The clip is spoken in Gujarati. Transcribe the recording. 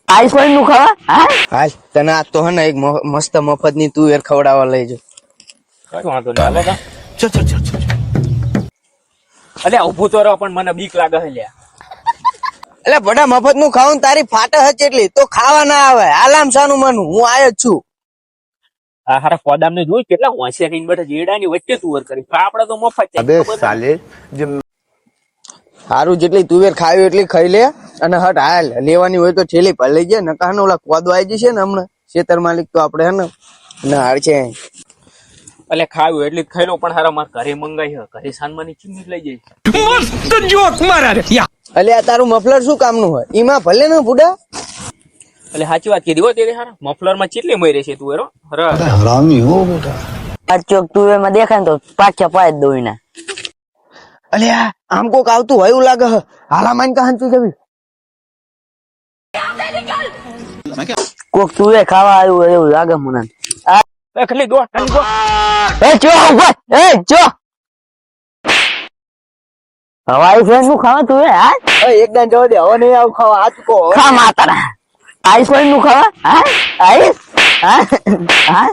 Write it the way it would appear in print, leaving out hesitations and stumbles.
આઈફોન નું ખાવા હા હાલ તને આ તો હે ને એક મસ્ત મફત ની તુવેર ખવડાવવા લઈ જો. કઈ વાંધો નહીં હાલો તા. અલ્યા ઊભું તો રહો પણ મને બીક લાગે છે લ્યા. એટલે ભડા મફત નું ખાવું તારી ફાટે હચ એટલી તો ખાવા ના આવે. આલામ સાનું મનું હું આયો જ છું. આ હારા પોદામ ને જોઈ કેટલા હોંશિયા કઈને બેઠા જેડા ની વચ્ચે તુવર કરી આપડે તો મફત છે. अबे साले जब હારું જેટલી તુવેર ખાવી એટલી ખાઈ લે અને હટ હાલ લેવાની હોય તો ઠેલી પર લઈ જાય. નકા ને ઓલા કોદો આવી જશે ને હમણાં ખેતર માલિક તો આપડે હે ને ના હાર છે. એટલે ખાવું એટલે જ ખાઈ લો પણ હારા માર ઘરે મંગાઈ હે ઘરે સાનમાની ચીમી લઈ જાય. એટલે આ તારું મફલર શું કામનું હોય ઈમાં ભલે ને બુડા. એટલે સાચી વાત કીધી હો તે હારા મફલર માં ચીટલી મરી છે તું એરો हरामी हो बेटा। આ ચોક તું એમાં દેખાય ને તો પાછા પાય જ દોઈ ના અલે આમ કોક આવતું હોય એવું લાગે હે. હાલા માન કા હંચી જવી કોક તું એ ખાવા આવ્યું હોય એવું લાગે મને એ ખાલી દો ખાલી દો. એ ચો ઉભા એ ચો હવે આઈફોન નું ખાવા તું એ હા એકદમ જવા દે હવે નહીં આવું ખાવા આ ચૂકો ખા માતા આઈફોન નું ખાવા હા આઈસ હા હા